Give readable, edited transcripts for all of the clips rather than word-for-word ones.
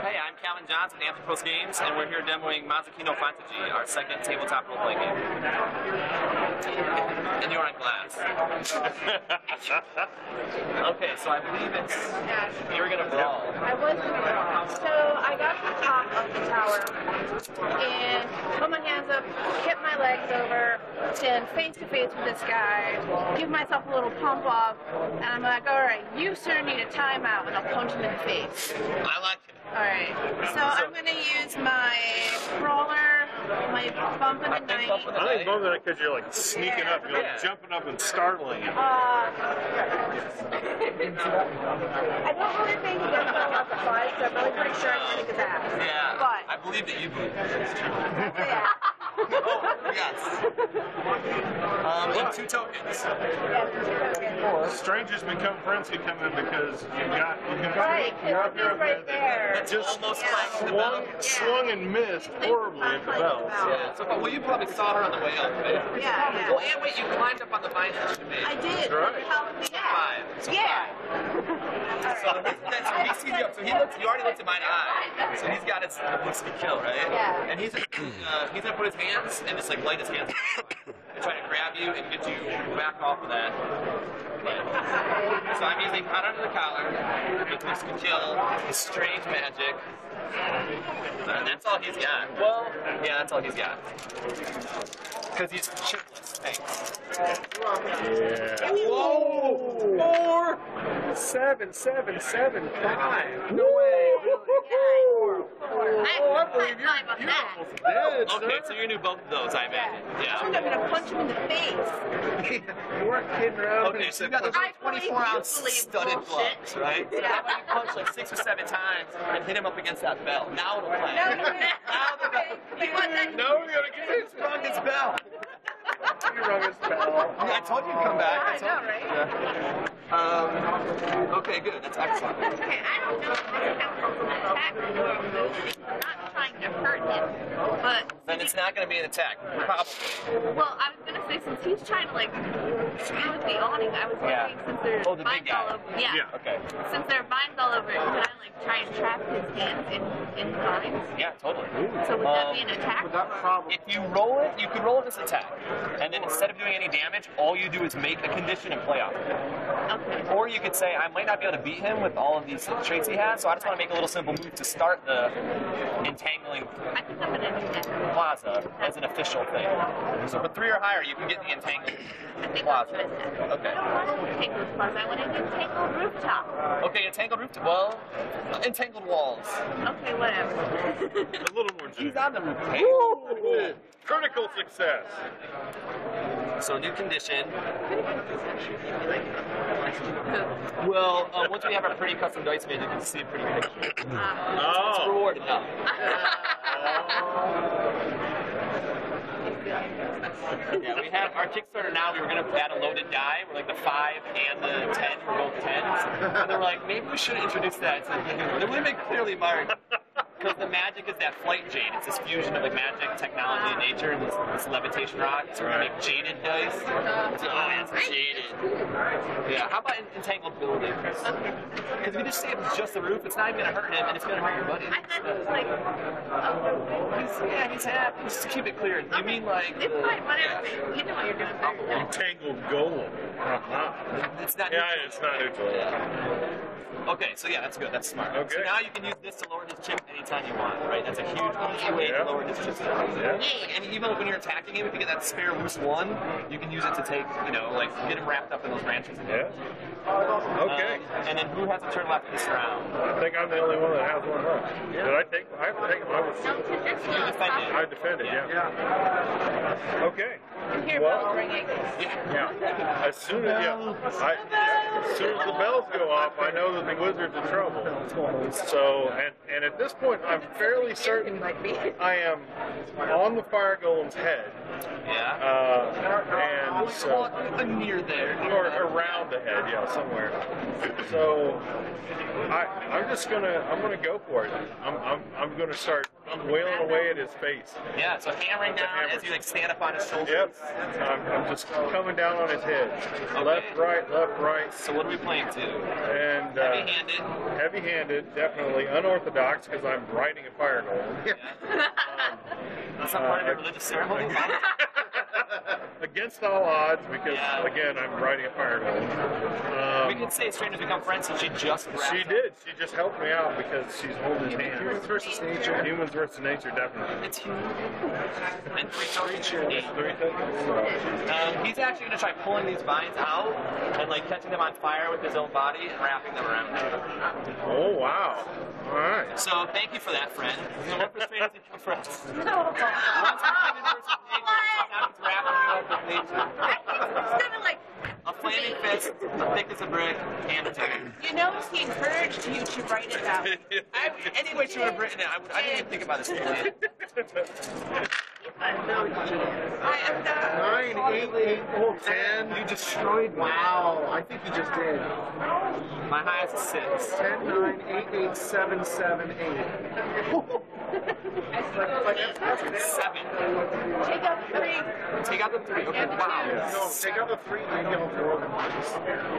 Hey, I'm Calvin Johnson with Anthropos Games, and we're here demoing Mazaki No Fantaji, our second tabletop role-playing game. And you're on glass. Okay, so I believe it's... You're gonna brawl. I was gonna brawl. So I got to the top of the tower and put my hands up, hip my legs over, stand face to face with this guy, give myself a little pump off, and I'm like, alright, you sir need a timeout, and I'll punch him in the face. I like it. Alright, so I'm going to use my brawler, my bump in the night. I think bump in the night because you're like sneaking up, you're like jumping up and startling him. I don't really think he gets well off the fight, so I'm really pretty sure I'm going to kick his ass. Yeah, but I believe that you believe that. yeah. Oh, yes. And 2 tokens. Strangers become friends can come in because you got Right, you're up he's right there. just almost swung and missed horribly at the bell. Yeah. So, well, you probably saw her on the way up, right? Yeah. Oh, and wait, you climbed up on the vine that you made. I did. Right. Five. So Yeah. So he sees you. So he looks. You already looked at my eye. So he's got his looks to kill, right? Yeah. And he's gonna put his hands and just like light his hands and try to grab you and get you back off of that. So I'm using hot under the collar, which can kill his strange magic. And that's all he's got. Well, yeah, that's all he's got. Because he's chipless. Thanks. Yeah. Whoa! 4, 7, 7, 7, 5. No way. I believe you almost Dead, Okay, so you knew both of those, I imagine. Yeah. I'm going to punch him in the face. You weren't kidding around. Okay, so you got those 24-ounce studded gloves, right? So how about you punch like 6 or 7 times and hit him up against that bell? Now it'll play. No, No, we gotta get It's rung his bell. You rung his bell. I told you to come back. I know, right? Yeah. Okay, good. That's excellent. Okay, I don't know if this counts as an attack or a move. I'm not trying to hurt him, but... Then it's not going to be an attack, probably. Well, I was going to say, since he's trying to, like, screw with the awning, I was wondering, since there's Oh, the big vines guy. all over... Yeah. Okay. Since there are vines all over it, could I, like, try and trap his hands in vines? Yeah, totally. So would that be an attack? If you roll it, you could roll it as an attack. And then instead of doing any damage, all you do is make a condition and play off of it. Okay. Or you could say, I might not be able to beat him with all of these traits he has, so I just want to make a little simple move to start the entangling I think I'm going to do that. plaza as an official thing. So for 3 or higher, you can get the entangled I think I'll plaza. try that. Okay. I don't want to entangled plaza. I want to entangled rooftop. Okay, entangled rooftop. Well, entangled walls. Okay, whatever. A little more He's juice. on the roof. Hey. Woo! Critical success. So new condition. Well, once we have our pretty custom dice made, you can see a pretty picture. It's Oh. reward enough. Yeah, we have our Kickstarter now. We were going to add a loaded die. We're like the 5 and the 10 were both 10s. And they're like, maybe we should introduce that. It would make clearly Mark. Because the magic is that flight jade. It's this fusion of like magic, technology, and nature, and this levitation rock. So we're gonna make jaded dice. So, oh, it's jaded. Yeah. How about entangled buildings? Because if you just say it's just the roof, it's not even gonna hurt him, and it's gonna hurt your buddy. I thought it was like, He's happy. Just to keep it clear. You mean like? it's fine, whatever. You know what you're doing. Entangled golem. It's not. Yeah, neutral. it's not neutral. Yeah. Okay, so yeah, that's good. That's smart. Okay. So now you can use this to lower his chip anytime you want, right? That's a huge, easy way to lower his chip. Yeah. And even when you're attacking him, if you get that spare loose one, you can use it to take, like, get him wrapped up in those branches again. Yeah. Okay. And then who has a turn left this round? I think I'm the only one that has one left. Yeah. Did I take? I have to take him. I was. No, because this You defended. I defended. Yeah. Okay. You hear Well, bells ringing. yeah. As soon as the bells go off, I know that the wizard's in trouble. So, and at this point, I'm fairly certain I am on the fire golem's head. Yeah. And so, Near there. or around the head, yeah, somewhere. So, I'm gonna go for it. I'm gonna start wailing away at his face. Yeah, so hammering down as you like stand up on his shoulder. Yep. I'm just coming down on his head. Okay. Left, right. So what are we playing to? And Heavy-handed. Heavy-handed, definitely unorthodox because I'm riding a fire golem. Yeah. That's not part of your religious ceremony. Against all odds, because Yeah. again, I'm riding a fire golem. We can say strangers become friends since she just wrapped She up. did. She just helped me out because she's holding his hand. Humans versus nature. Humans versus nature, definitely. It's human. And three tokens. Three tokens. He's actually going to try pulling these vines out and like catching them on fire with his own body and wrapping them around him. Oh wow! All right. So thank you for that, friend. So one for strangers become friends. No. One's human versus nature. So now he's wrapping you up with nature. It's kind of like, A flaming fist, as thick as a brick, and a ticket. you notice he encouraged you to write it down. Anyway, she would have written it. I didn't even think about this. I am not. 9, 8, 8, 10. You destroyed me. Wow, I think you just did. My highest is 6. 10, 9, 8, 8, 7, 7, 8. 7. Take out 3. Take out the 3. Okay, wow. No, take out the 3, maybe all 4 of them.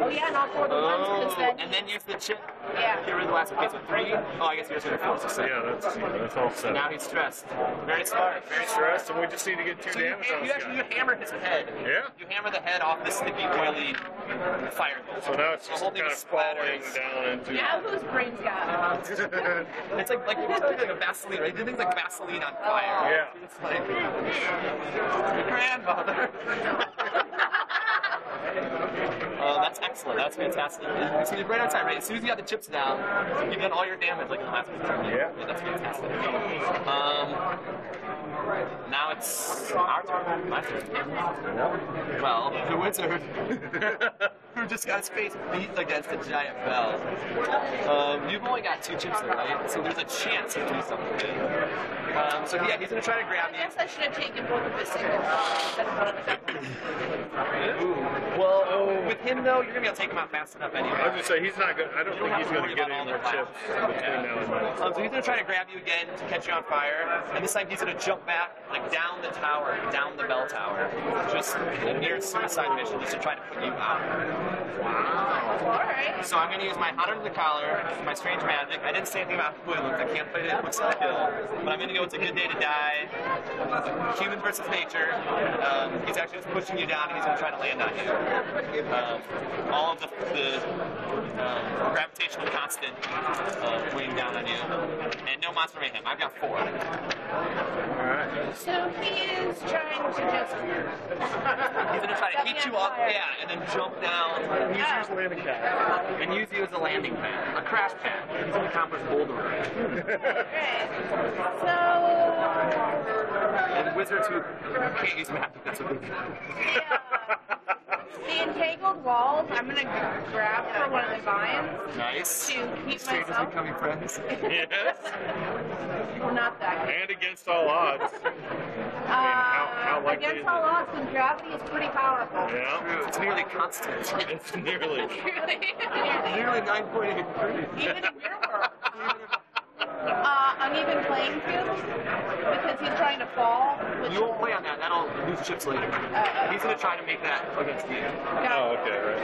Oh yeah, and all 4 of the ones Oh, because then. and then use the chip. Yeah. Get rid of the last one. Okay, so 3. Oh, I guess yours are 4. So 7. Yeah, that's all set. Now he's stressed. Very smart. Very Stressed, and we just need to get 2 So you, damage on you this actually guy. you hammer his head. Yeah. You hammer the head off the sticky, oily fire goal. So now it's The just whole kind thing of falling splatters. down into. Now whose brain's got it? It's like a Vaseline, right? You think like Vaseline on fire. Yeah. It's like your grandmother. Oh, that's excellent. That's fantastic. So you're right on time, right? As soon as you got the chips down, you've done all your damage like in the last turn. Yeah. That's fantastic. Now it's our turn. My turn. Well, the wizard who just got his face beat against a giant bell. You've only got 2 chips there, right? So there's a chance he'll do something. So yeah, he's gonna try to grab I you. guess I should have taken both of his single instead of one of the doubles. Well, with him though, you're gonna be able to take him out fast enough anyway. I was gonna say he's not good. I don't think he's gonna get any more chips between now and then. So he's gonna try to grab you again to catch you on fire, and this time he's gonna jump back, like down the tower, down the bell tower, just a near suicide mission, just to try to put you out. Alright. So I'm gonna use my hot under the collar, my strange magic. I didn't say anything about wounds. I can't play it with skill, but I'm gonna go. It's a good day to die. Human versus nature. He's actually just pushing you down, and he's gonna try to land on you. All of the gravitational constant weighing down on you, and no monster mayhem. I've got 4. So he is trying to just. He's gonna try to heat you up, yeah, and then jump down. Use you as a landing pad. And use you as a landing pad, a crash pad. He's gonna accomplish bouldering. Okay. So. And wizards who can't use magic, that's what they do. The entangled walls, I'm gonna grab for one of the vines Nice. to keep Strangers myself. becoming friends. Yes. Well, not that. And against all odds. how likely Against is all it? odds, because gravity is pretty powerful. Yeah. It's nearly constant. It's nearly. Nearly 9.83. Even in your world. Uneven playing field because he's trying to fall. Which You won't play on that. That'll lose chips later. He's gonna try to make that against you. Oh, okay, right.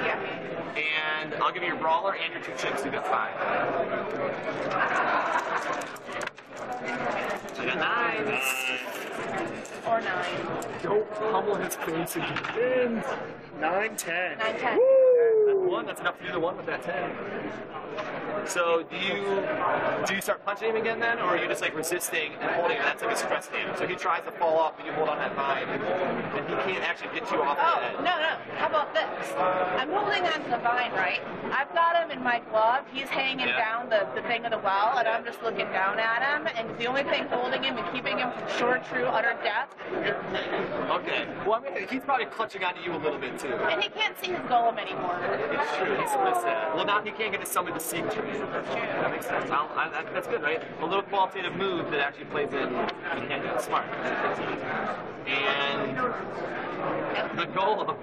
Yeah. And I'll give you your brawler and your 2 chips. You got 5. So you got 9. Or 9. Don't pummel his face again. 9, 10. 9, 10. That's 1. That's enough to do the 1 with that 10. So do you start punching him again then, or are you just like resisting and holding him? That's like a stress damage. So he tries to fall off, but you hold on that vine, and he can't actually get you off the Oh, edge. no. How about this? I'm holding onto the vine, right? I've got him in my glove. He's hanging down the thing of the well, and I'm just looking down at him, and the only thing holding him and keeping him from short, true, utter death. Okay. Well, I mean, he's probably clutching onto you a little bit too. And he can't see his golem anymore. It's true. He's so sad. Well, now he can't get to summon the seek tree. That makes sense. That's good, right? A little qualitative move that actually plays in hand. It's smart. And the golem.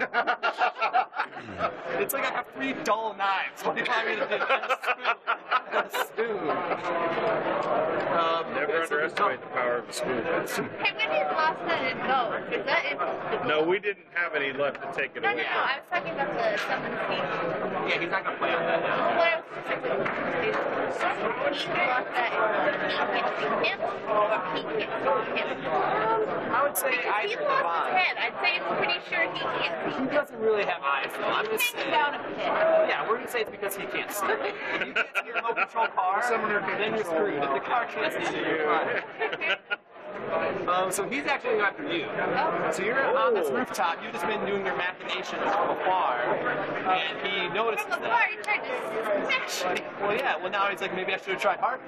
It's like I have 3 dull knives. What do you want me to do? Spoon. Never underestimate the power of a spoon. Hey, when did last night go? Is that it? No, we didn't have any left to take it No, away. I was talking about the summon team. Yeah, he's not gonna play on that now. What I was thinking is, he lost that he can see him, or he can't see him. I would say Because he either lost his combined. head. I'd say it's pretty sure he can't see He him. doesn't really have eyes, though. I'm gonna He's say. hanging down a pit. Yeah, we're gonna say it's because he can't see. If you can't see your remote control car, then you're screwed. If the car can't see you, you're fine. So he's actually going after you. So you're on this rooftop. You've just been doing your machinations from afar, and he notices From afar, that. he tried to smash me. Well, yeah. Well, now he's like, maybe I should have tried harder.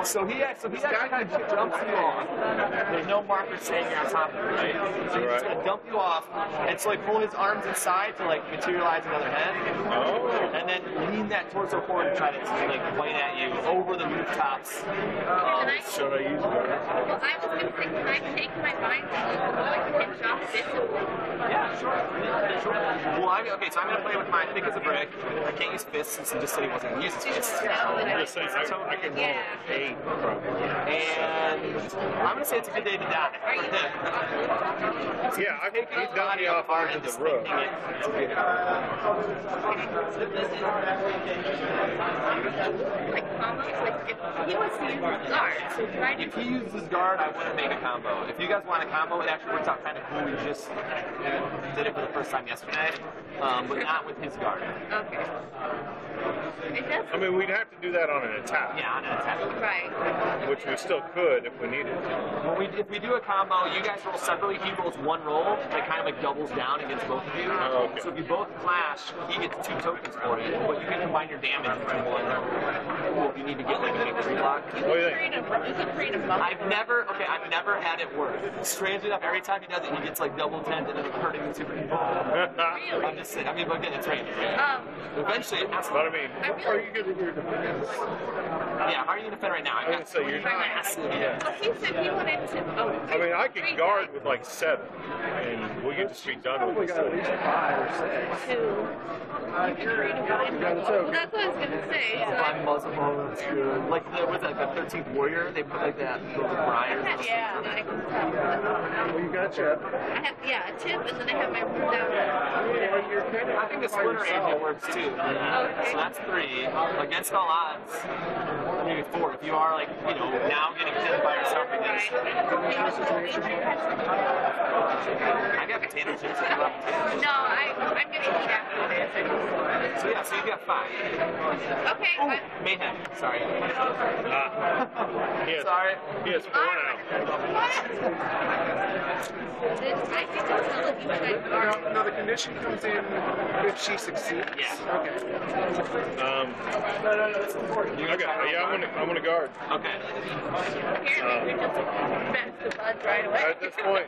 So he actually kind of jumps you off. There's no marker saying you're on top of it, right? So he's just going to dump you off, and so like pull his arms inside to like materialize another head, and then lean that torso forward and try to like point at you over the rooftops. Should I use it? Well, I was going to say, can I take my mind and like pinch off this? Yeah, sure. Well, okay, so I'm going to play with my thick as a brick. I can't use fists since he just said he wasn't going to use his fists. I'm just saying, I can roll 8 probably. And I'm going to say it's a good day to die. Yeah, he's done me off onto the roof. Like combos, like if he was to use his guard, right? If he uses his guard, I wouldn't make a combo. If you guys want a combo, it actually works out kind of cool. We just did it for the first time yesterday, but not with his guard. Okay. It does. I mean, we'd have to do that on an attack, Yeah, on an attack. Right. which we still could if we needed to. Well, if we do a combo, you guys roll separately. He rolls one roll that kind of like doubles down against both of you. Oh, okay. So if you both clash, he gets 2 tokens for it, but you can combine your damage into one. Cool, if you need to get like a victory block. What do you think? You can create a bubble. I've never had it work. Strangely enough, every time he does it, he gets like double 10s and then hurting the 2 people. I'm just saying. I mean, but again, it's random. Right? Eventually, it has to. But I mean, Are you good at your defense? Yeah, how are you gonna defend right now? I would say you're massive. Yeah. Well, he said he wanted to. I mean, I could guard with like 7, and we could just be done Probably with got at this. least 5 or 6. to. You can create a blind bubble. Well, that's what I was gonna say. So Blind muzzle that's good. Like the was that the 13th Warrior? They put like that those briars. yeah, I can tell. Well, you got your. I have a tip, and then I have my room down. Well, you're kind of I think the splitter agent works too. Okay. So that's 3. Against all odds, maybe 4. If you are like, now getting hit by yourself against. I got potato chips. If you love potato chips. No, I'm gonna eat after this. So yeah, so you got 5. Okay. Oh, Mayhem. Sorry. He has, Sorry. he has 4 now. I think that's a lucky check. No, the condition comes in if she succeeds. Yeah. Okay. Okay, yeah, I'm gonna guard. Okay. Apparently, we just smashed the buds right away. At this point,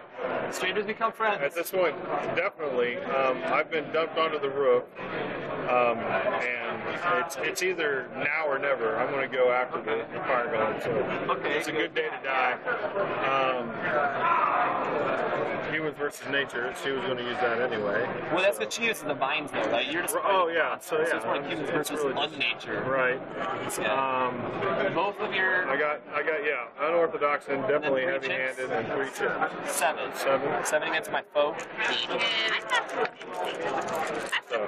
Strangers become friends. At this point, definitely. I've been dumped onto the roof, and it's either now or never. I'm going to go after the fire guard. So Okay. it's a good day to die. Humans versus nature. She was going to use that anyway. Well, that's what she uses the vines, though, right? You're just. Oh yeah. So yeah. it's like humans versus really just- unnature. Right. Yeah. Both of your. I got unorthodox and definitely And then 3 heavy-handed and 3 chips. 7. 7 against my foe. And I thought So.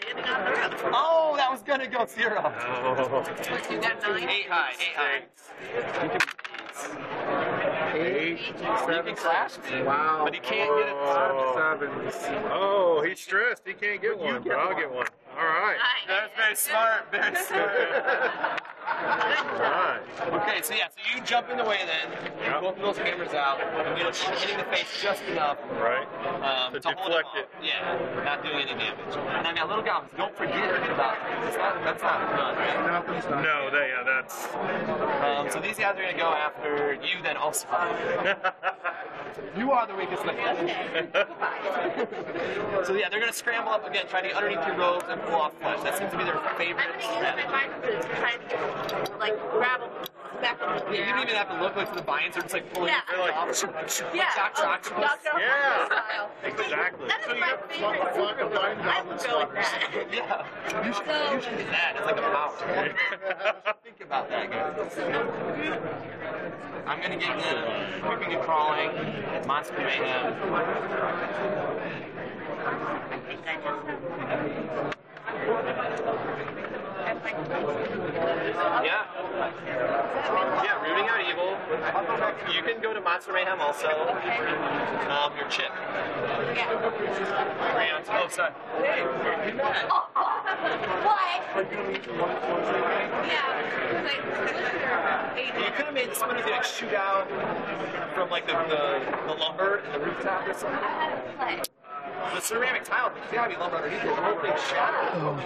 standing on the roof. Oh, that was gonna go 0. Oh. You got 9. 8 high. 8 high. You can, 8, you can clash me. Wow. But he can't get it. Oh, he's stressed. He can't get one, but I'll get one. All right. That's very smart. Very smart. All right. Okay, so you jump in the way then. Yep. Both of those hammers out. And you're hitting the face just enough. Right. To To hold deflect off. it. Yeah, not doing any damage. And I got little goblins. Don't forget about that's not done, right? Nothing's done. No, that's. So these guys are gonna go after you then also. You are the weakest link. So yeah, they're gonna scramble up again, try to get underneath your robes and pull off flesh. That seems to be their favorite I'm gonna use strategy. my mind to try to get, like, grab them smack him. Yeah, you don't even have to look like the vines are just like pulling Yeah. your Like- off. Yeah. Dr. Octopus. Dr. Yeah. style. Exactly. That is my favorite super villain. I would go with that. Yeah. You should do that. It's like a power. Think about that, guys. I'm gonna get him creeping and crawling, monster mayhem. Yeah. Yeah, rooting out evil. You can go to Monster Mayhem also. Your chip. Yeah. Oh, sorry. Hey, you're mad. What? Yeah. You could have made somebody like shoot out from like the lumber and the rooftop or something. I had to play. The ceramic tile, there's gotta be lumber underneath it. The whole thing shattered.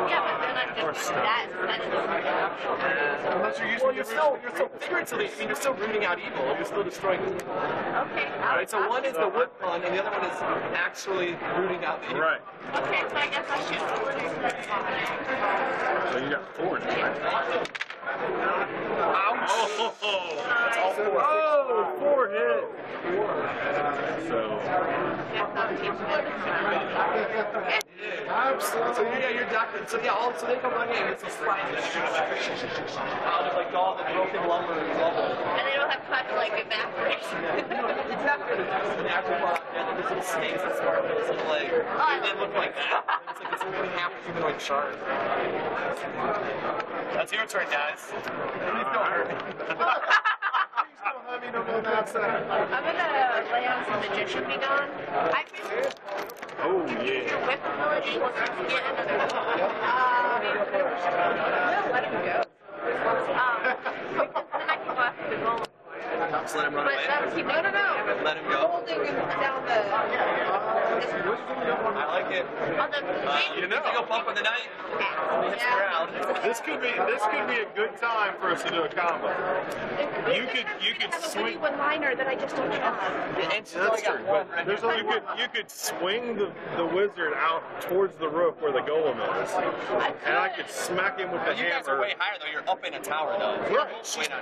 Yeah, but then I'm just like that instead of Unless you're using you're still figuratively, I mean, you're still rooting out evil. You're still destroying evil. Okay. Alright, so one is the wood pun, and the other one is actually rooting out the evil. Right. Okay, so I guess I should. So you got 4 now, right? Ouch! Oh, 4 hit. So, So yeah, you're doctor. So yeah, so they come running in. It's a slide to shoot them out of like all the broken lumber and rubble. And they don't have time to like evaporate. Exactly. And after a while, yeah, there's little snakes that start with this little like, they look like that. It's like this little half humanoid shark. That's your turn, guys. Please don't hurt me. I'm gonna lay on some magician be gone. I think oh yeah. with the village was to get another no, let him go. Because then I can go after the golem. Just let him run But away. that was no. Let him go. Holding him down the. I like it. On the You know, go bump in the night. Hits the ground. This could be a good time for us to do a combo. You could have a swing. witty one-liner that I just don't have. And she's only got one. Right? There's only you could swing the wizard out towards the roof where the golem is, and I could smack him with the You guys are hammer. way higher though. You're up in a tower though. Right. Way down.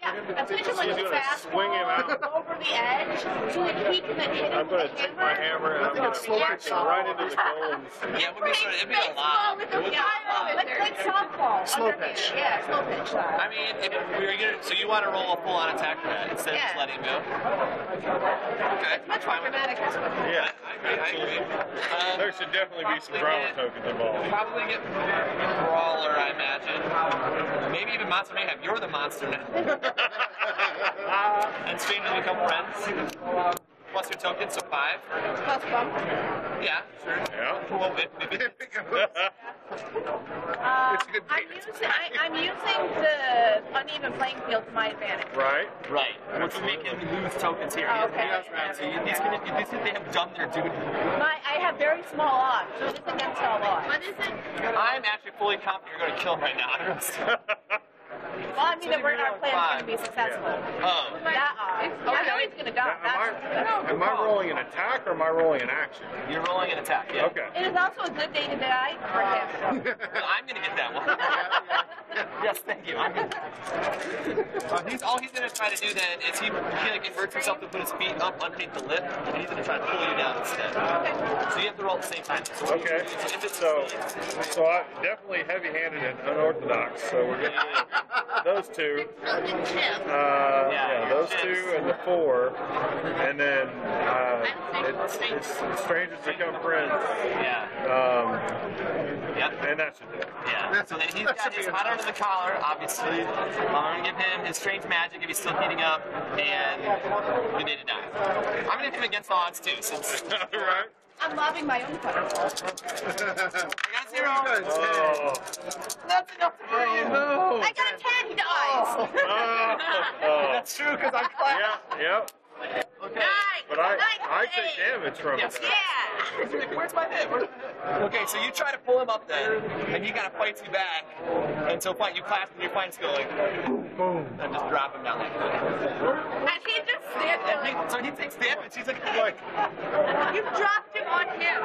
Yeah, I'm going to like She's gonna fast swing him out. over the edge so that he can then hit him I'm gonna with the take my hammer and I'm gonna smack him right into the golem's. Yeah, it would be sort of, it'd be a lot. It would be a lot. Like softball. Slow underneath. pitch. Yeah, slow pitch style. I mean, if we were gonna, so you want to roll a full-on attack for that instead of just Yeah. letting him go? Okay, It's much more fine with that. dramatic this way. Yeah. I agree. There should definitely be some drama tokens involved. Probably get Brawler, I imagine. Maybe even Monster Mayhem. You're the monster now. And strangely become friends. Plus your token, so 5. Plus bump. Yeah, sure. Yeah. A little bit, maybe. I'm using the uneven playing field to my advantage. Right. Right. Which would make him lose tokens here. Oh, okay. So these they have done their duty. I have very small odds, so it is against all odds. What is it? I'm actually fully confident you're going to kill him right now. Well, I mean that our plan's going to be successful. Oh. That odd. Oh, I know he's going to die. Am I rolling an attack or am I rolling an action? You're rolling an attack, yeah. Okay. It is also a good day to die for him. I'm going to get that one. Yes, thank you. I'm gonna... all he's going to try to do then is he like inverts himself to put his feet up underneath the lip, and he's going to try to pull you down instead. So you have to roll at the same time. So Okay. So I'm definitely heavy-handed and unorthodox. So we're gonna do those two. Yeah, those two and the 4, and then it's strangers become friends. Yeah. Yep. And that should do it. Yeah. So then he's got his hot under the collar, obviously. I'm going to give him his strange magic if he's still heating up, and we need to die. I'm going to give him against odds too, since. Right. I'm lobbing my own cutter. I got 0. Oh. That's enough to kill you. No. I got a 10, he dies. Oh. That's true, because I'm clapping. Yeah. Yep. Okay. But I take damage from Yes. it. Yeah. Where's my hit? Okay, so you try to pull him up then, and he kind of fights you back. And so you clasp with your fighting skill, like, boom, and just drop him down like that. And he just stands there like, So he takes damage. He's like, you dropped him on him.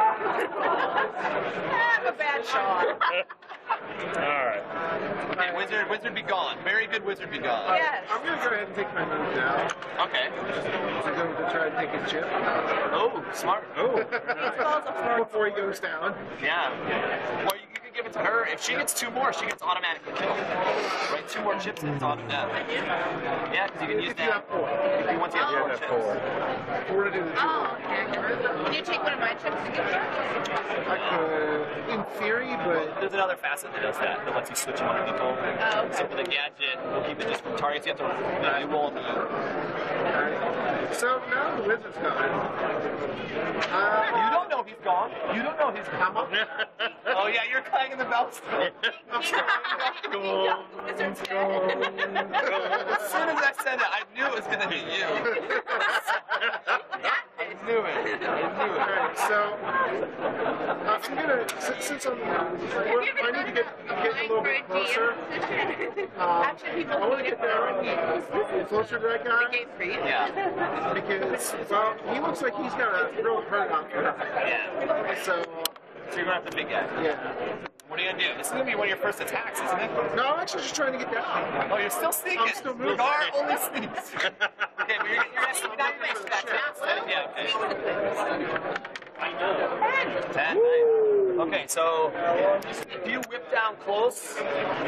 I'm a bad shot. All right. Okay, wizard be gone. Very good wizard be gone. Yes. I'm gonna go ahead and take my move now. Okay. To go to try to take a chip. Oh, smart. Oh, Before he goes down. Yeah. Well, you can give it to her. If she gets 2 more, she gets automatically killed. Right? 2 more chips and it's auto death. Yeah, because you can use If you have that. 4. If you want to have yeah, 4 that's chips. 4. 4 to do the 2. Oh, okay. Can you take one of my chips to give me? I could, in theory, but There's another facet that does that lets you switch among people. Oh, okay. So for the gadget, we'll keep it just for targets. You have to you roll the. so now the wizard's gone. You don't know he's gone. You don't know he's I'm gone. up. Oh yeah, you're clanging the bells. I'm sorry. Wizard's As soon as I said it, I knew it was gonna be you. I knew it. Alright, so I'm gonna since I need to get a little bit closer. Actually, I want to get down closer to that guy Yeah. because well, he looks like he's got a real hurt out there. Yeah. So So you're going after the big guy. yeah. What are you gonna do? This is gonna be one of your first attacks, isn't it? No, I'm actually just trying to get down. Oh, you're still sneaking. I'm still moving. You are only sneaking. Okay, but you're gonna sneak down next to that task. Yeah. Okay. 10. Okay, so if you whip down close,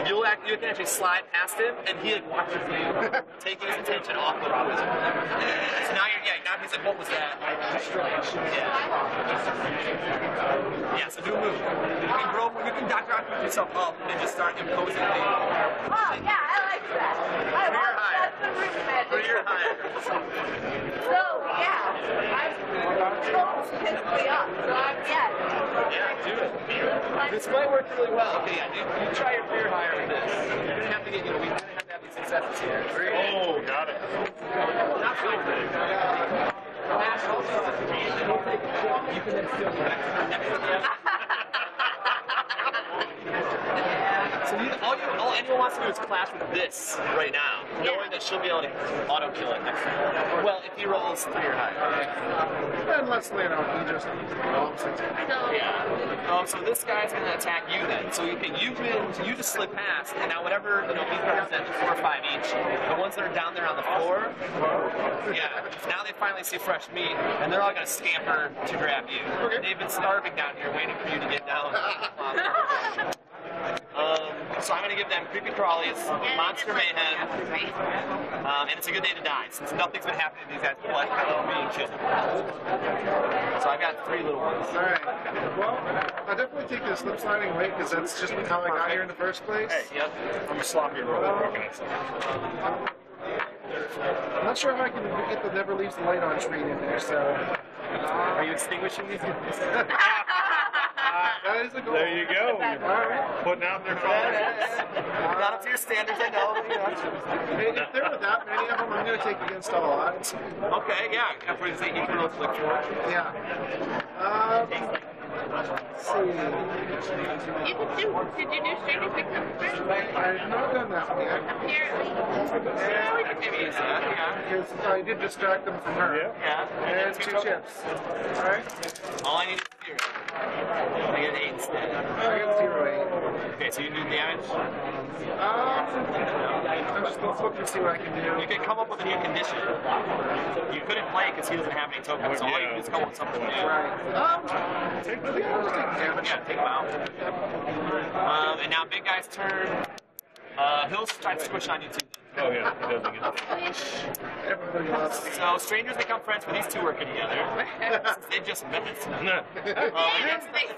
you can actually slide past him, and he like watches you, taking his attention off of the wizard. So now now he's like, what was that? Yeah, so do a move. You can Dr. Octopus yourself up and just start imposing the. Oh, yeah, I like that. I love that. That's the root magic. For your higher. So, yeah, I'm almost physically up. So yeah. Yeah, do it. This might work really well. Okay, yeah, you try your fear higher with this. You're gonna have to get, we're gonna have to have these successes here. Oh, got it. Not quite good. You can then still go back to the next one. So all anyone wants to do is clash with this right now, knowing that she'll be able to auto kill it next time. Well, if he rolls 3 or higher. Unless he just Yeah. So this guy's gonna attack you then. So you just slid past, and now whatever these represent 4 or 5 each. The ones that are down there on the floor, yeah. Now they finally see fresh meat, and they're all gonna scamper to grab you. They've been starving down here, waiting for you to get down. So I'm going to give them creepy crawlies, monster mayhem, and it's a good day to die since nothing's been happening to these guys but like being killed. So I've got 3 little ones. Alright. Well, I definitely take the slip sliding away because that's just how I got here in the first place. Hey, Yep. I'm a sloppy roller. What can I say? I'm not sure how I can get the never leaves the light on screen in there, so. Are you extinguishing these? That is a goal. There you go. Putting out their fires. Not up to your standards, I know. If there were that many of them, I'm going to take against all odds. Okay, yeah. After you say equal affliction. Yeah. Let's see. Did you do Stranger Things first? I have not done that one yet. Apparently. Yeah, we could maybe use that, yeah. Because I did distract them from her. Yeah. Yeah. And 2 chips. Alright. All I need is 0. I get 8 instead. I got 0-8. Okay, so you do damage. I'm just looking to see what I can do. You can come up with a new condition. You couldn't play because he doesn't have any tokens, so all you can do is come up with something new. Right. I'll just take damage. Yeah, take him out. And now big guy's turn. He'll try to squish on you too. Oh, yeah. He doesn't get that. Everybody loves it. So strangers become friends when these 2 working together. They just met. It's a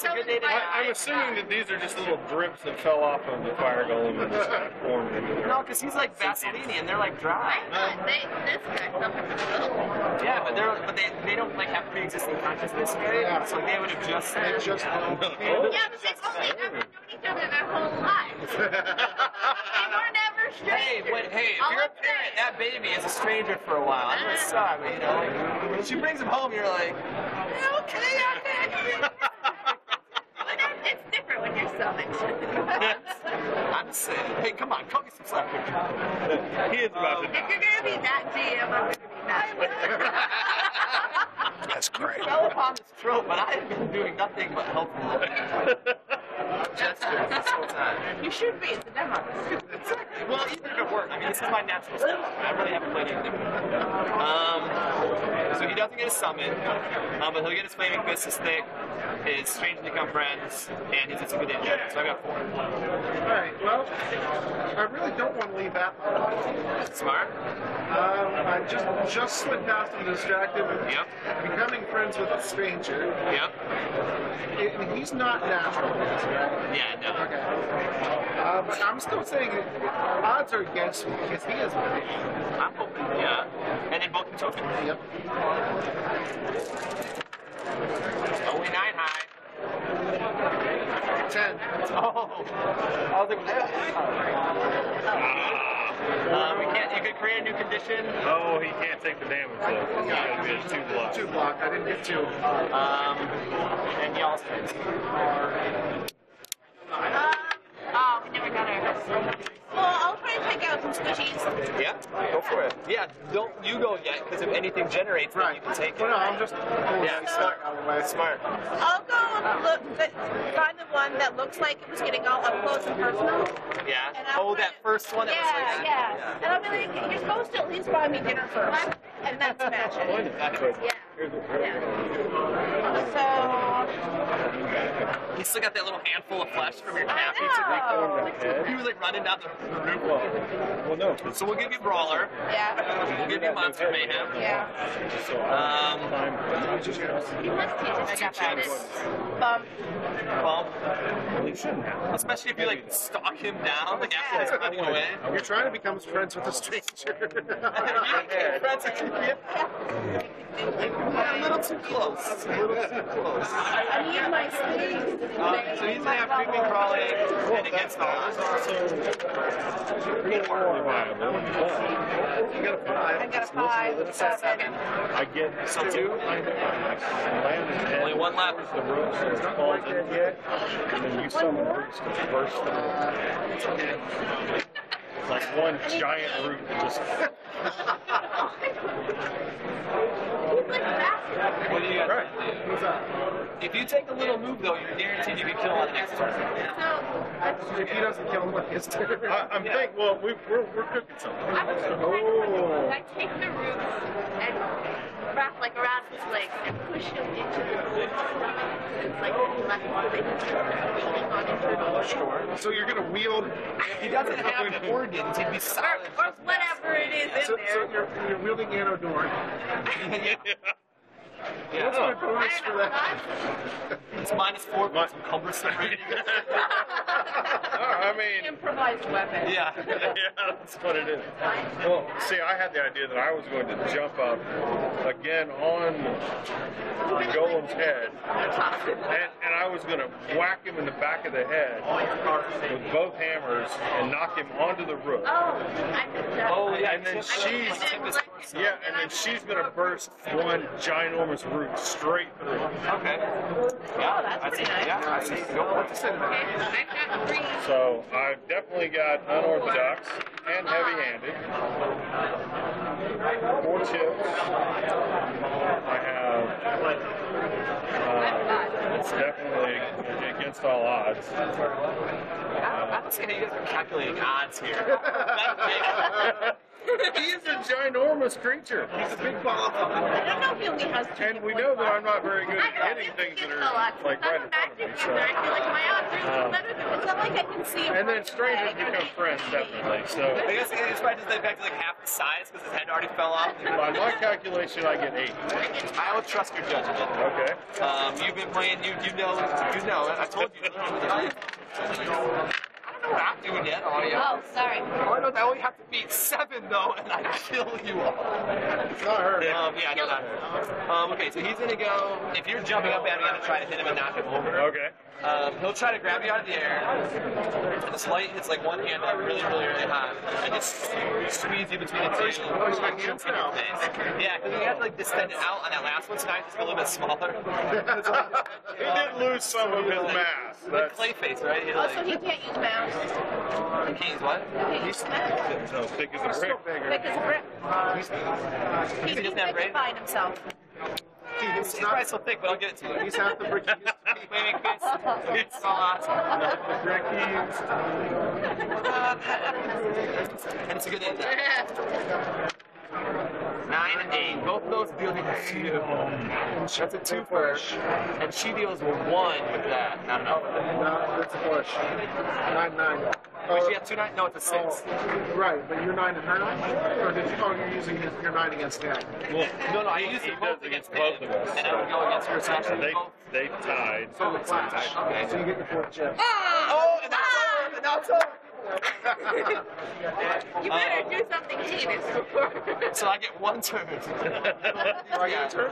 good day to die. I'm assuming that these are just little drips that fell off of the fire golem and just kind of formed into their... No, because he's like Vaseline and they're like dry. This guy suffered from both. Yeah, but they don't like have pre-existing consciousness, right? Yeah. So they would have just They just Yeah, but they've only ever known each other their whole lives. They were never strangers. Hey, if you're a parent, that baby is a stranger for a while. I'm really sorry, you know. When she brings him home, you're like, okay. It's different when you're summoned. I'm just saying. Hey, come on, cut me some slack. He is about to If die. you're going to be that GM, I'm going to be that. That's great. I fell upon this trope, but I've been doing nothing but helpful. gesture this whole time. You should be. It's a demo. Exactly. Well, even if it worked, I mean, this is my natural style. I really haven't played anything. So he doesn't get a summon, but he'll get his Flaming Fist, his Stick, his Strange and Become Friends, and his It's a Good Ninja. So I've got 4. Alright, well, I really don't want to leave that one. Smart. I just slid past him distracted with Yep. becoming friends with a stranger. Yep. And he's not natural. Right? Yeah, no. Okay. But I'm still saying odds are against me because he is big. I'm hoping, yeah. And then both token. Yep. Only 9 high. 10. Oh. I was like, we can't. You could create a new condition. Oh, he can't take the damage though. It's gotta be a 2 block. 2 block. I didn't get 2. And y'all said. Oh, we never got ours. Well, I'll try to take out some squishies. Yeah, go for it. Yeah, don't you go yet, because if anything generates, then you can take it. Well, no, I'm just Yeah, smart. Smart. I'll go look, find the one that looks like it was getting all up close and personal. Yeah. And I'll Oh, put that it- first one that was like that? Yeah. And I'll be like, you're supposed to at least buy me dinner first, and then smash it. Yeah. So, You still got that little handful of flesh from your I cap. know. You were like running down the roof. Well, no. So we'll give you Brawler. Yeah. We'll give you Monster Mayhem. Yeah. Two chips. Bump. Bump. Especially if you like stalk him down, like after he's running away. You're trying to become friends with a stranger. Friends are a little too close. A little too close. I need my space. So he's gonna have creeping, crawling, and against all odds. Pretty viable. You got a 5. I got a 5, 7. I get So 2. Only one left. The roots that falls in yet, and then you summon roots to burst them. It's like one giant root that just. What do you guys Right. do? If you take a little move, though, you're guaranteed you can kill on the next turn. If he doesn't kill him with his turn. I'm thinking, well, we're cooking something. I take the roots and wrap like around his legs and push him into the roots. It's like left leaning on internal. Sure. So you're gonna wield. He doesn't have organs. He'd be solid. Or whatever it is in So there. you're wielding Anodorn. Yeah. What's my bonus for that? It's -4, but some cumbersome. I mean, Improvised weapon. Yeah. yeah, that's what it is. Well, see, I had the idea that I was going to jump up again on the golem's head, and I was going to whack him in the back of the head with both hammers and knock him onto the roof. Oh, I missed that. Oh, yeah. And then she's going to burst one ginormous root straight through. Okay. Oh, that's pretty nice. Yeah, I see. Go for it. Okay, I've got 3. So I've definitely got unorthodox and heavy-handed. 4 chips. I have. It's definitely against all odds. I don't see how you guys are calculating odds here. He's a ginormous creature. He's a big ball. I don't know if he only has 2. And we know that I'm not very good I at don't getting think things that it's are a lot. like right in I'm front of me. active So. user. I feel like my odds are better than it's not like I can see him. And then strangers become friends, definitely. So I guess it's probably just the fact like half the size because his head already fell off. by my calculation, I get 8. I will trust your judgment. Okay. You've been playing. You know. I told you. I don't know what I'm doing yet. Oh, yeah. Oh, sorry. Oh, I know that. I only have to beat 7 though, and I kill you all. Not her. Yeah, no, not her. Okay, so he's gonna go. If you're jumping up at him, you're gonna try to hit him and knock him over. Okay. He'll try to grab you out of the air. And the slight hits like one hand up really, really, really high, and just squeeze you between the two. hands now. Yeah, because you have to like distend it out on that last one, so now it's just a little bit smaller. He did lose some of his mass. Like Clayface, right? He, Oh, like, so he can't use mouse. he can't use what? He's mouse. So thick as a brick. Thick as a brick. He He doesn't needs have to brain? find himself. It's probably so thick, but I'll get it to you. He's half the brick he used to be. Flaming fist. It's all awesome. The brick he used. And it's a good end. 9 and 8. Both of those deal with 2. That's a 2 push. And she deals with 1 with that. Not enough. No, that's a push. 9-9. Wait, she have 2 9? No, it's a 6. Right, but you're 9 and her? Or did you, you're using your 9 against him? Well, No, I use it both against both him. of us. And I would go against her, so actually both. They tied. So the clash. Okay. So you get your 4th chip. Oh, and that's over. And now it's over. You better do something heinous before. So I get 1 turn. Do I get a turn?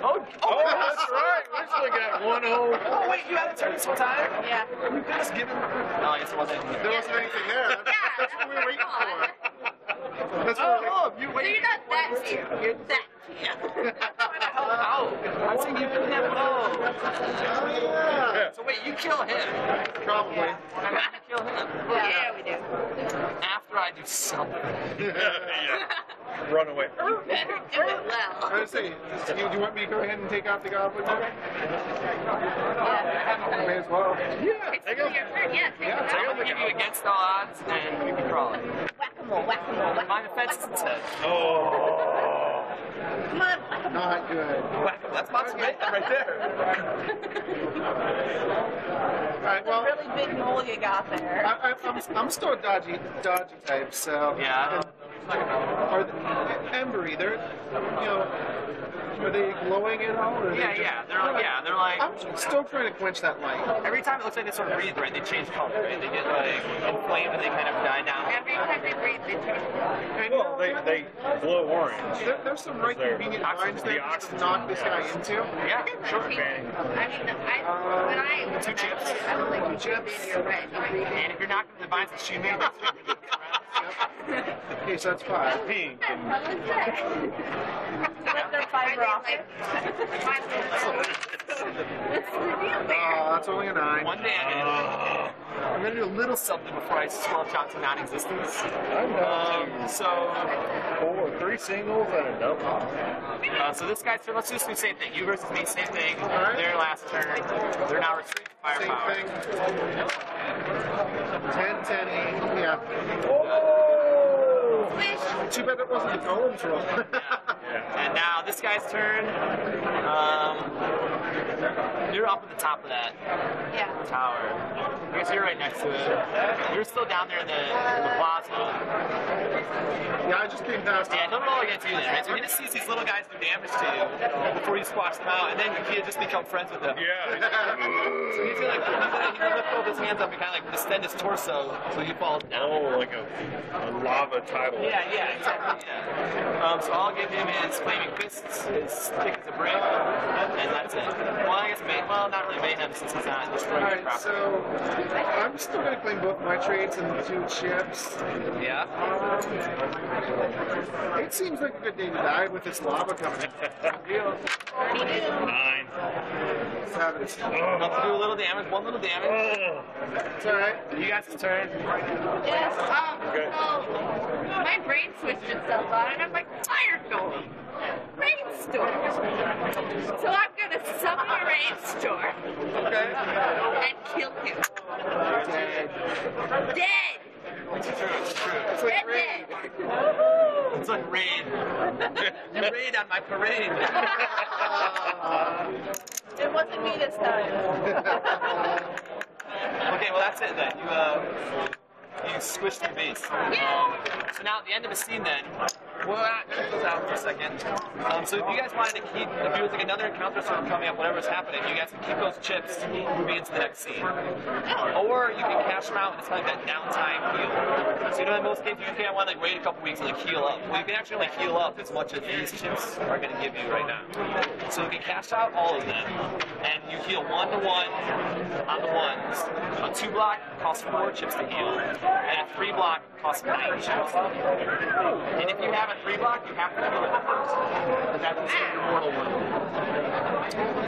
Oh, Oh, that's right. We still got 1 whole. Oh, wait, you had a turn this whole time? Yeah. You could just give him. No, I guess it wasn't. There wasn't anything there. That's what we were waiting for. That's what we were Oh, you So wait. you're not that cute. You're that cute. Out. I'm saying you didn't have Oh, yeah. So wait, you kill him. Probably. And then you kill him. Yeah, we do. After I do something. Yeah. Run away. You better do it I well. was saying, do you want me to go ahead and take out the goblin now? Yeah. May as well. Yeah. It's still your turn. Yeah, take it I'm out. gonna give you against all odds and you can crawl it. Whack-a-mole, whack-a-mole, whack-a-mole. My defense is instead. Oh. Come on, whack-a-mole. Not good. That's Monster Mayhem right there. Alright, well, Really big mole you got there. I'm still a dodgy type, so. Yeah. Are they, Embery, they're, are they glowing at all? Or They're like I'm still trying to quench that light. every time it looks like they sort of breathe, right? They change color, right? They get like inflamed and they kind of die down. Every time they breathe, they change. Well, they glow orange. There's some right There. convenient lines there The just to oxygen, knock this yeah. guy into. Yeah, sure. I mean, when I 2 chips. I was like, you breathe in, you're right. You breathe in. And if you're not going to divine that she made, that's Okay, so that's 5. Pink. And What was that? Let their fiber off. That's only a 9. 1 damage. I'm going to do a little something before I squelch out to non-existence. So 3 singles and a double. so this guy's turn. Let's just do the same thing. You versus me, same thing. Alright. Their last turn. They're now restricted Same firepower. thing. 10, 10, 8. Yeah. Too bad that wasn't the golem's roll. And now this guy's turn. You're up at the top of that Yeah. tower. Because you're right next to it. You're still down there in the plaza. Yeah, I just came past. Yeah, he'll roll against you then, right? So you're gonna see these little guys do damage to you before you squash them out, and then you can just become friends with them. Yeah. So he's gonna lift both his hands up and kind of like distend his torso so he falls down. Oh, like a lava tidal. Yeah, exactly. Yeah. So I'll give him his flaming fists, his thick as a brick, and that's it. Well, I guess not really mayhem since he's not destroying it Alright, properly. so I'm still going to claim both my trades and the 2 chips. Yeah. It seems like a good day to die with this lava coming in. 9. 7. I'll do a little damage, 1 little damage. Oh. It's alright. You guys' turn. Yes. Okay. So my brain switched itself on, and I'm like, fire golem. Rainstorm. So I'm gonna summon a rainstorm Okay. and kill him. Dead. Dead. It's true. It's like Dead, rain. dead. It's like rain. You raid on my parade. It wasn't me this time. Okay, well that's it then. You squished the base. So now at the end of the scene then, well, that goes out for a second. So if you guys wanted to keep, if there was like another encounter sort of coming up, whatever's happening, you guys can keep those chips moving into the next scene. Or you can cash them out and it's kind of like that downtime heal. So in most cases you can't want to like wait a couple weeks and like heal up. Well, you can actually like heal up as much as these chips are going to give you right now. So you can cash out all of them and you heal 1-to-1 on the ones. A 2 block costs 4 chips to heal, and a 3 block costs 9 chips. And if you have a 3 block, you have to heal it first. But that's considered your mortal wound.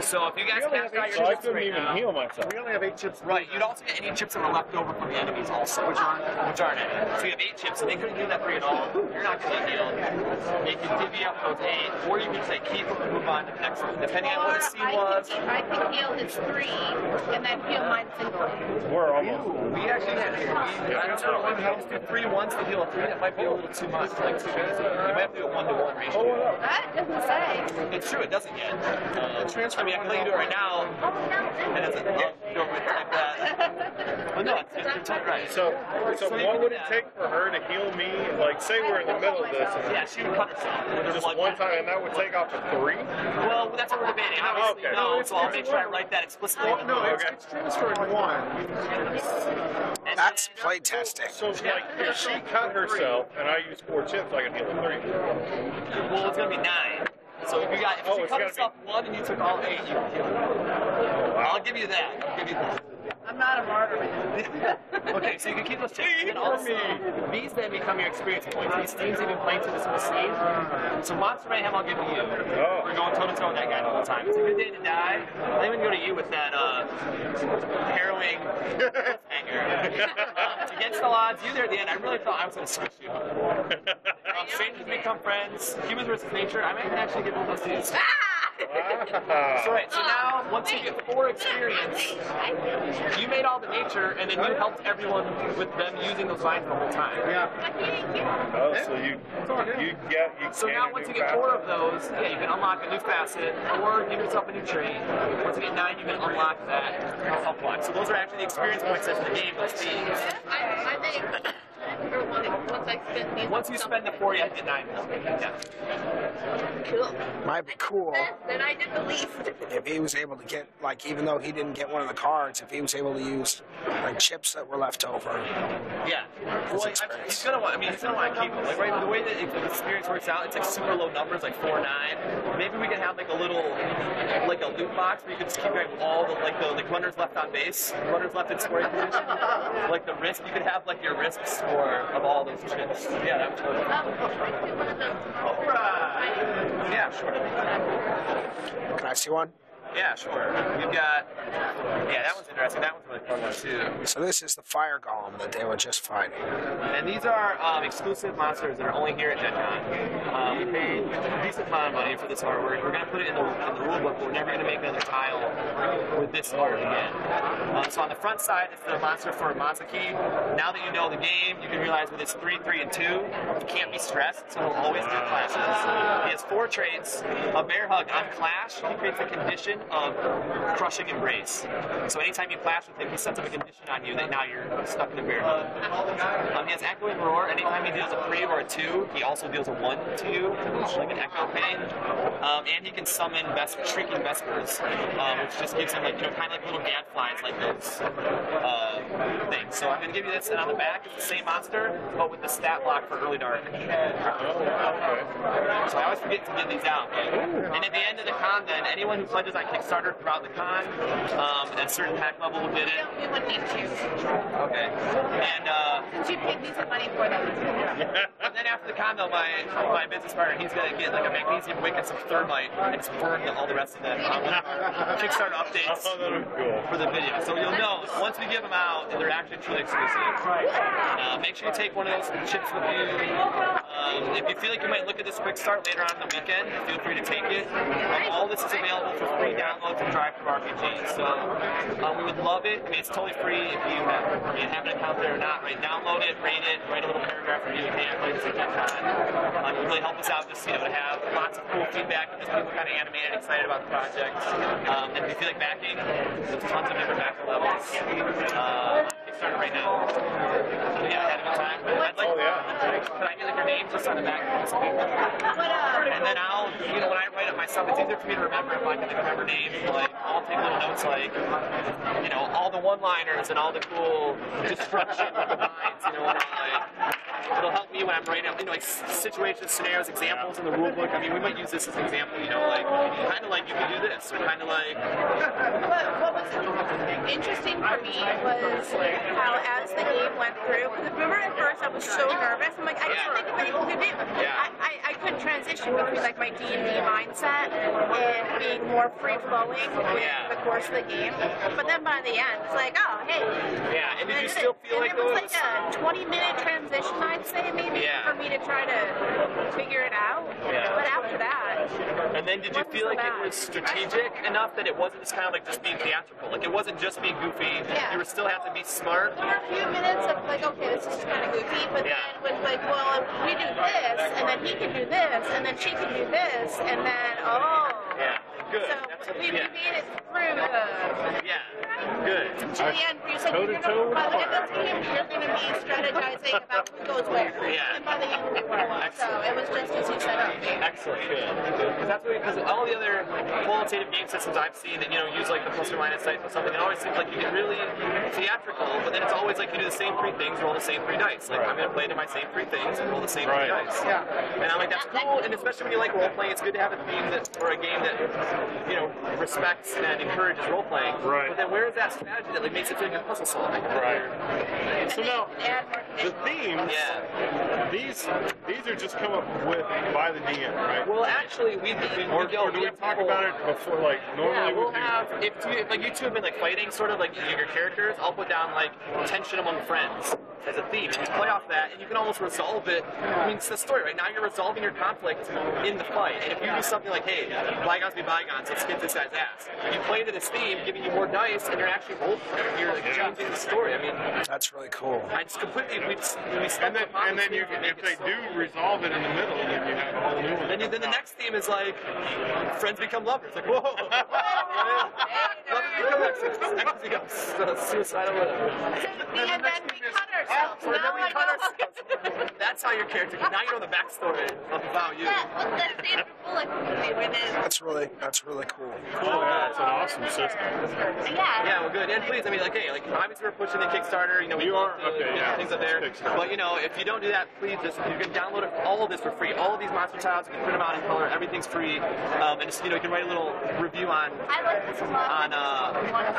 So if you guys cast out So your I chips couldn't right even now, heal myself. We only have 8 chips. right, you'd also get any chips that were left over from the enemies also, which aren't any. So you have 8 chips, and they couldn't do that for you at all. You're not going to heal. They can divvy up those 8, or you can say keep them and move on to the next one, depending on what the scene was. I can heal his 3, and then heal mine singly. We're almost. We actually did. I don't know if you just do 3 once to heal a 3, that might be a little too much, like too easy. You might have to do a 1-to-1 ratio. That doesn't say. It's true, it doesn't yet. I mean, I can let you do it right now. It doesn't go like that. But no, you're totally right. So what would it take for her to heal me? Like, say we're in the middle of this, and Yeah, she would cut herself with her just blood. one time, and that would take off a 3? Well, that's what we're debating. Obviously, Okay. no, so I'll make sure I write that explicitly. No, Okay. it's transferring 1. And That's then- playtesting. So, like, if she cut herself, and I use 4 chips, I can heal a 3. Well, it's going to be 9. So if she it's cut gotta herself 1 and you took all 8, you can kill her. I'll give you that. I'll give you that. I'm not a martyr, man. Okay, so you can keep those chips. And also, these then become your experience points. These themes you've been playing through this whole scene. So Monster Mayhem I'll give to you. We're going toe-to-toe with that guy the whole time. It's a good day to die. I think we can go to you with that harrowing hanger. Against all odds, you there at the end, I really thought I was going to squish you. Strangers become friends. Humans versus nature. I might actually give one of those to you. So right, so now once you get 4 experience, you made all the nature, and then you helped everyone with them using those lines the whole time. Yeah. Oh, so you So can now once you get 4 of those, yeah, you can unlock a new facet, or give yourself a new trait. Once you get 9, you can unlock that unlock. So those are actually the experience points that's in the game, those themes. I think. Once I spend these. Once you spend the 4, you have to get 9 more. Yeah. Cool. Might be cool Then I did the least. if he was able to get, like, even though he didn't get one of the cards, if he was able to use, like, chips that were left over. Yeah. Well, he's gonna want. I mean, he's gonna want to keep them. Like, right, the way that the experience works out, it's like super low numbers, like 4, 9. Maybe we can have like a little, like a loot box where you can just keep getting all the like runners left on base, runners left in scoring position, like the risk. You could have like your risk score of all those chips. Yeah, that would work. One of those. Yeah, sure. Can I see one? Yeah, sure. We've got. Yeah, that one's interesting. That one's really fun one too. So this is the fire golem that they were just fighting. And these are exclusive monsters that are only here at GenCon. We paid a decent amount of money for this artwork. We're going to put it in the rule book, but we're never going to make another tile with this art again. So on the front side, it's the monster for Mazaki. Now that you know the game, you can realize with his 3, 3, and 2, he can't be stressed, so he'll always do clashes. He has 4 traits. A bear hug on clash, he creates a condition of crushing embrace. So anytime you clash with him, he sets up a condition on you that now you're stuck in a bear hug. He has echoing roar. Anytime he deals a 3 or a 2, he also deals a 1 to you, like an echo pain. And he can summon shrieking vespers, which just gives him like kind of like little gadflies, like those things. So I'm going to give you this, and on the back it's the same monster, but with the stat block for early dark. So I always forget to give these out. And at the end of the con, then anyone who pledges on Kickstarter throughout the con, at a certain pack level will get it. We would need to. Okay. And Since you paid decent money for them. and then after the con, though, my business partner, he's gonna get like a magnesium wick and some thermite and just burn all the rest of them on one of our Kickstarter updates for the video. So you'll know once we give them out, they're actually truly exclusive. Make sure you take one of those chips with you. If you feel like you might look at this Quickstart later on in the weekend, feel free to take it. All this is available for free download from Drive-Thru RPG. So we would love it. I mean, it's totally free if you have an account there or not. Right? Download it, rate it, write a little paragraph review. Hey, I played this at GenCon. It would really help us out just to have lots of cool feedback and just people kind of animated, excited about the project. And if you feel like backing, there's tons of different backer levels. Kickstarter right now. Yeah, I had a good time. I'd like, Can I get like your name just on the back of this paper? And then I'll, when I write up my stuff, it's easier for me to remember if I can remember names. Like, I'll take little notes like, all the one-liners and all the cool destruction with the lines, and like, it'll help me when I'm writing out, like situations, scenarios, examples in the rule book. I mean, we might use this as an example, like kind of like you can do this, or kind of like. What was interesting for me was how as the game went through, because remember at first I was so nervous. I'm like, I can't think of anything to do. I couldn't transition between like my D&D mindset and being more free flowing with the course of the game. But then by the end, it's like, oh hey. Yeah, and did you still feel like it was like a 20-minute transition, I'd say maybe, for me to try to figure it out. But after that. And then did you feel like it was strategic enough that it wasn't just kind of like just being theatrical? Like it wasn't just being goofy. You would still have to be smart. There were a few minutes of like, okay, this is kind of goofy, but then with like, well, if we do this, and then he can do this, and then she can do this, and then good. So we made it through the. Good. To the end, where you said by the end of the game, you're going to be strategizing about who goes where. And by the end, we were. So it was just as you set up. Excellent. Good. Because all the other qualitative game systems I've seen that use like the plus or minus dice or something, it always seems like you get really theatrical, but then it's always like you do the same 3 things, roll the same 3 dice. Like I'm going to play into my same 3 things and roll the same 3 dice. And I'm like, that's cool. And especially when you like role playing, it's good to have a theme or a game that respects and encourages role playing. But then where is that strategy that like makes it feel like a puzzle solving? So now the themes, these are just come up with by the DM, right? Well, actually, we do we talk about it before? Like normally, we'll have if like you two have been like fighting, sort of like your characters. I'll put down like tension among friends as a theme. You play off that, and you can almost resolve it. I mean, it's the story, right? Now you're resolving your conflict in the fight. And if you do something like, hey, bygones be bygones, let's get this guy's ass. You play to this theme, giving you more dice, and you're actually you're like changing the story. I mean, that's really cool. I just completely and then you if they do resolve it in the middle, then you have a whole new one. Then the next theme is like friends become lovers. Like whoa, lovers become exes become suicidal. And then we cut ourselves. And then we cut ourselves. That's how your character. Now you know the backstory about you. That's really cool. It's an awesome system. Yeah, well, good. And please, I mean, like, hey, like, obviously we're pushing the Kickstarter. We are things up there. But if you don't do that, please you can download all of this for free. All of these monster tiles, you can print them out in color. Everything's free. And just, you can write a little review on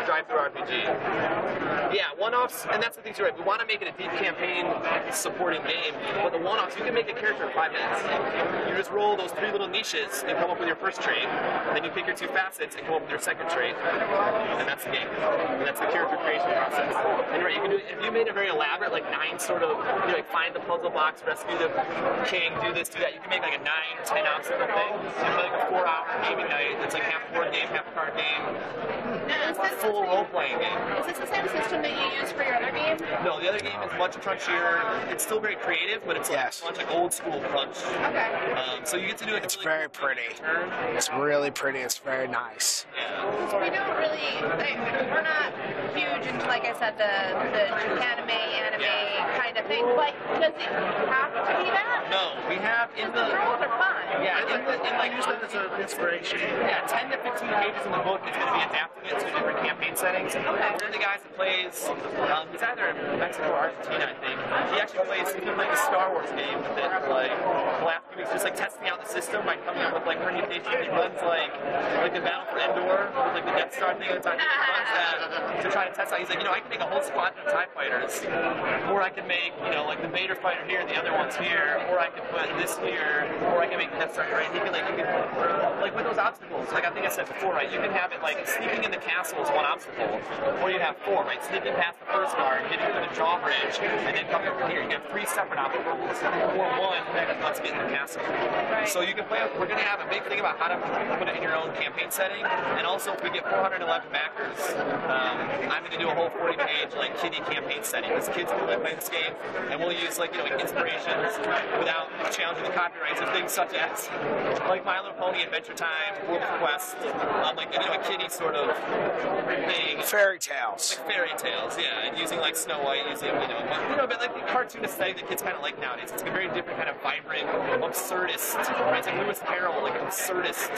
Drive Through RPG. Yeah, one-offs, and that's the thing too, right? We want to make it a deep campaign supporting game, but the one-offs, you can make a character in 5 minutes. You just roll those 3 little niches and come up with your first trait, and then you pick your 2 facets and come up with your second trait, and that's the game. And that's the character creation process. And you're right, you can do it, if you made it very elaborate, like 9 sort of, like find the puzzle box, rescue the king, do this, do that, you can make like a 9-10 obstacle thing. So you play like a 4-hour gaming night, it's like half a board game, half a card game, a full role-playing game. Is this the same system that you use for your other game? No, the other game is much crunchier. It's still very creative, but it's like old school crunch. Okay. So you get to do it. It's really very pretty. It's really pretty. It's very nice. Yeah. We don't really. We're not huge into, like I said, the anime kind of thing. But does it have to be that? No, we have in the rules are fun. Yeah, in like use that as an inspiration. Yeah, 10 to 15 pages in the book is going to be adapting it to different campaign settings. One of the guys that plays, he's either in Mexico or Argentina, I think. He actually plays the Star Wars game with it. Like the last few weeks, just like testing out the system by coming up with like permutations. He runs like the Battle for Endor, with like the Death Star thing at the time. He runs that to try to test out. He's like, I can make a whole squadron of TIE fighters, or I can make like the Vader fighter here, the other one's here, or I can put this here, or I can make the Death Star here. Right? He can like with those obstacles. Like I think I said before, right? You can have it like sneaking in the castle is one obstacle, or you have 4, right? Sneaking past the first guard, getting to the drawbridge, and then coming over here. You have 3 separate obstacles, or 1 that lets you get in the castle. Right. So you can play. We're going to have a big thing about how to put it in your own campaign setting, and also if we get 411 backers, I'm going to do a whole 40-page like kiddie campaign setting. Because kids can really play this game, and we'll use like inspirations without challenging the copyrights of things such as like My Little Pony Adventure Time, World of Quest, like a kiddie sort of thing. Fairy tales. Like fairy tales, yeah. and using like Snow White, using but like the cartoon aesthetic that kids kind of like nowadays. It's like a very different kind of vibrant, absurdist, right? It's like Lewis Carroll, like absurdist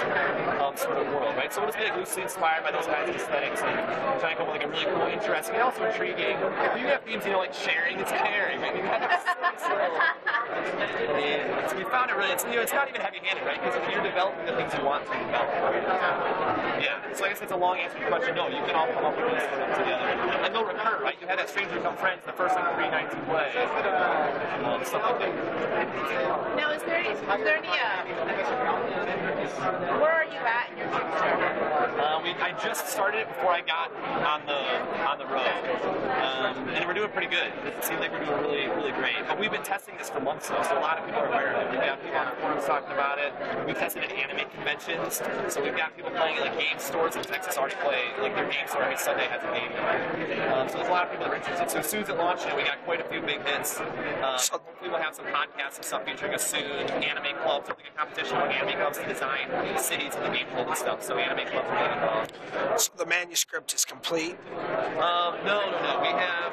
sort of world, right? So it'll just be like loosely inspired by those kinds of aesthetics and trying to come up with like a really cool, interesting, and also intriguing. You have themes, like sharing is caring, right? And so we found it really, it's not even heavy-handed, right? Because you're developing the things you want to develop. Yeah. So I guess it's a long answer to your question. No, you can all come up with this together. And they'll recur, right? You had that Stranger Become Friends the first like 3 nights you play. Stuff like that. Now, is there any where are you at in your Kickstarter? I just started it before I got on the road, and we're doing pretty good. It seems like we're doing really, really great. But we've been testing this for months now, so a lot of people are aware of it. We've got people on the forums talking about it. We tested at anime conventions, so we've got people playing at like game stores in Texas already play. Like their game store every Sunday has a game. So there's a lot of people that are interested. So as soon as it launched, we got quite a few big hits. Hopefully we'll have some podcasts and stuff featuring us soon. Anime clubs, something a competition with anime clubs to design cities in the game world and stuff. So anime clubs are getting involved. So the manuscript is complete? No. We have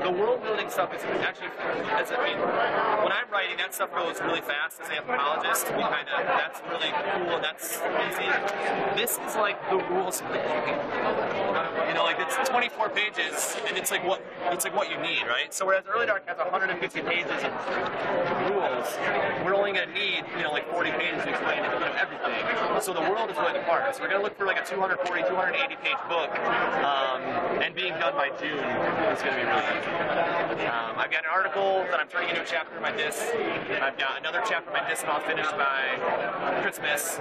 the world building stuff is actually, when I'm writing, that stuff goes really fast as an anthropologist. That's really cool and that's easy. This is like the rules of the game. Like it's 24 pages and it's like what you need, right? So whereas Early Dark has 150 pages of rules, we're only going to need like 40 pages to explain everything. So the world is really the part. So we're going to look for like a 240, 280 page book, and being done by June is going to be really good. I've got an article that I'm turning into a chapter in my disc. I've got another chapter in my disc that I'll finish by Christmas.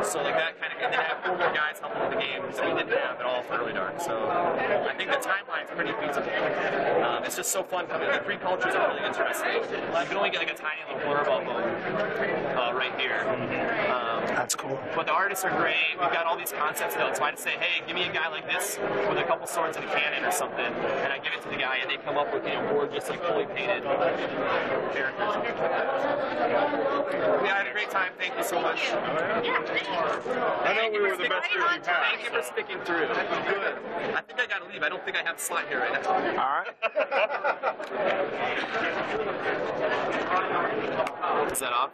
So like that kind of, and then I have 4 more guys helping with the game that we didn't have at all for Early Dark. So I think the timeline's pretty feasible. It's just so fun coming. The 3 cultures are really interesting. You can only get like a tiny little blurb of them right here. That's cool. But the artists are great. We've got all these concepts though. So I just say, hey, give me a guy like this with a couple swords and a cannon or something, and I give it to the guy, and they come up with gorgeous, like fully painted characters. Yeah, I had a great time. Thank you so much. Yeah, thank you. I know we were the best year you've had. Thank you for sticking through. Good. I think I gotta leave. I don't think I have a slot here right now. All right. Is that off?